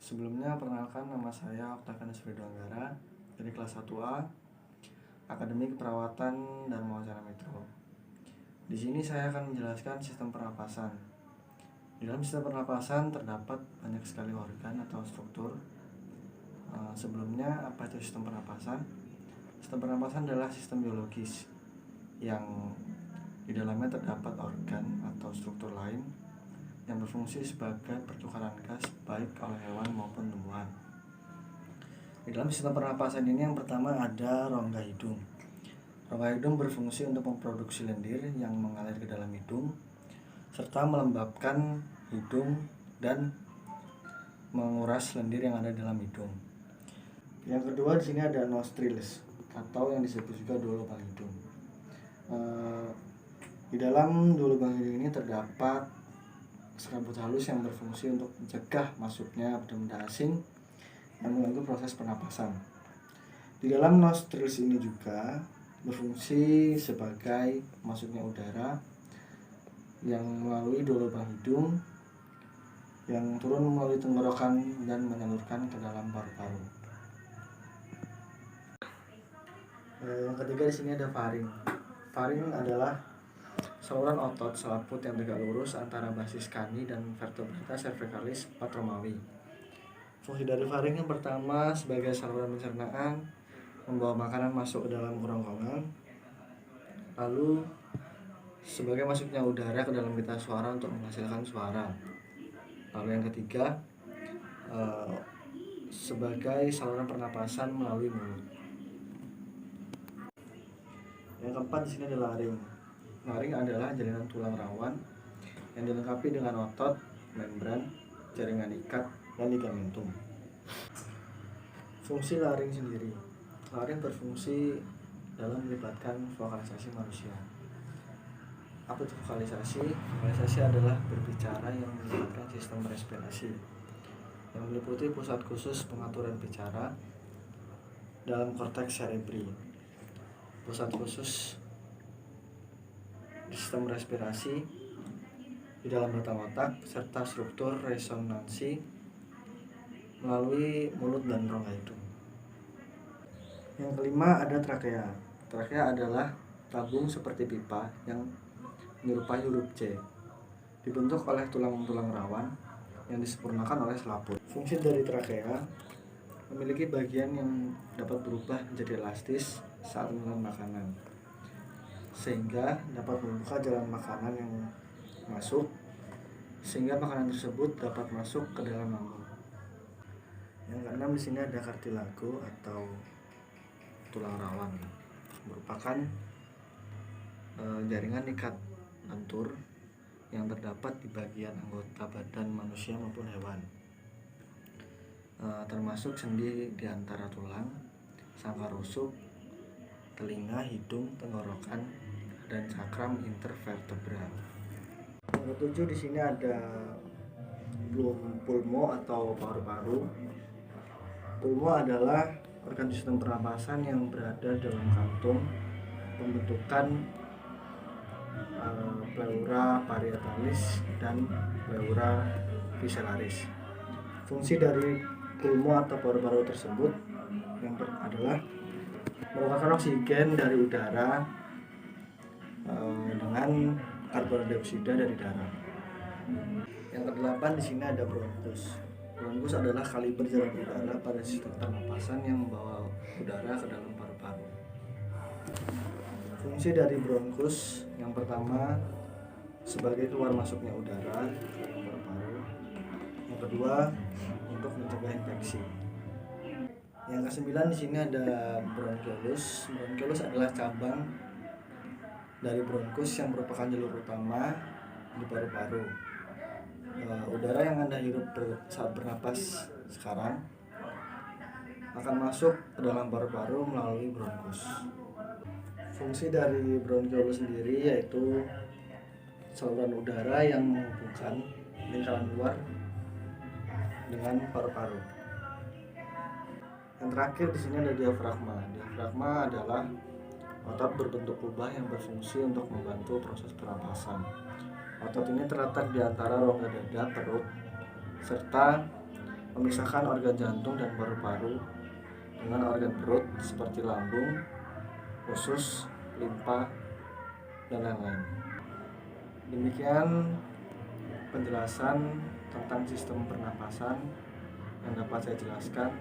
Sebelumnya perkenalkan, nama saya Oktavianus Fredo Anggara dari kelas 1A Akademi Keperawatan dan Wawancara Metro. Di sini saya akan menjelaskan sistem pernapasan. Di dalam sistem pernapasan terdapat banyak sekali organ atau struktur. Sebelumnya, apa itu sistem pernapasan? Sistem pernapasan adalah sistem biologis yang di dalamnya terdapat organ atau struktur lain yang berfungsi sebagai pertukaran gas baik oleh hewan maupun tumbuhan. Di dalam sistem pernapasan ini yang pertama ada rongga hidung. Rongga hidung berfungsi untuk memproduksi lendir yang mengalir ke dalam hidung serta melembabkan hidung dan menguras lendir yang ada di dalam hidung. Yang kedua di sini ada nostrils atau yang disebut juga dua lubang hidung. Di dalam dua lubang hidung ini terdapat serabut halus yang berfungsi untuk mencegah masuknya benda asing yang mengganggu proses pernapasan. Di dalam nostrils ini juga berfungsi sebagai masuknya udara yang melalui dua lubang hidung yang turun melalui tenggorokan dan menyalurkan ke dalam paru-paru. Yang ketiga di sini ada faring. Faring adalah saluran otot selaput yang tegak lurus antara basis kani dan vertebrata cervicalis 4 Romawi. Fungsi dari faring yang pertama sebagai saluran pencernaan, membawa makanan masuk ke dalam kerongkongan, lalu sebagai masuknya udara ke dalam pita suara untuk menghasilkan suara. Lalu yang ketiga sebagai saluran pernapasan melalui mulut. Yang keempat di sini ada laring. Laring adalah jaringan tulang rawan yang dilengkapi dengan otot, membran, jaringan ikat, dan ligamentum. Fungsi laring sendiri. Laring berfungsi dalam melibatkan vokalisasi manusia. Apa itu vokalisasi? Vokalisasi adalah berbicara yang melibatkan sistem respirasi yang meliputi pusat khusus pengaturan bicara dalam korteks cerebri. Pusat khusus sistem respirasi di dalam batang otak serta struktur resonansi melalui mulut dan rongga hidung. Yang kelima ada trakea. Trakea adalah tabung seperti pipa yang menyerupai huruf C, dibentuk oleh tulang-tulang rawan yang disempurnakan oleh selaput. Fungsi dari trakea memiliki bagian yang dapat berubah menjadi elastis saat menelan makanan, sehingga dapat membuka jalan makanan yang masuk, sehingga makanan tersebut dapat masuk ke dalam lambung. Yang keenam di sini ada kartilago atau tulang rawan, merupakan jaringan ikat lentur yang terdapat di bagian anggota badan manusia maupun hewan, termasuk sendi di antara tulang, sangkar rusuk, telinga, hidung, tenggorokan, dan cakram intervertebral. Yang ketujuh di sini ada pulmo atau paru-paru. Pulmo adalah organ sistem pernapasan yang berada dalam kantung pembentukan pleura parietalis dan pleura visceralis. Fungsi dari pulmo atau paru-paru tersebut yang adalah merupakan oksigen dari udara dengan karbon dioksida dari darah. Yang kedelapan di sini ada bronkus. Bronkus adalah kaliber jalan udara pada sistem pernapasan yang membawa udara ke dalam paru-paru. Fungsi dari bronkus yang pertama sebagai keluar masuknya udara ke dalam paru-paru. Yang kedua untuk mencegah infeksi. Yang kesembilan di sini ada bronkiolus. Bronkiolus adalah cabang dari bronkus yang merupakan jalur utama di paru-paru. Udara yang Anda hirup saat bernapas sekarang akan masuk ke dalam paru-paru melalui bronkus. Fungsi dari bronkiolus sendiri yaitu saluran udara yang menghubungkan lingkaran luar dengan paru-paru. Yang terakhir di sini ada diafragma. Diafragma adalah otot berbentuk kubah yang berfungsi untuk membantu proses pernapasan. Otot ini terletak di antara rongga dada, perut, serta memisahkan organ jantung dan paru-paru dengan organ perut seperti lambung, usus, limpa, dan lain-lain. Demikian penjelasan tentang sistem pernapasan yang dapat saya jelaskan.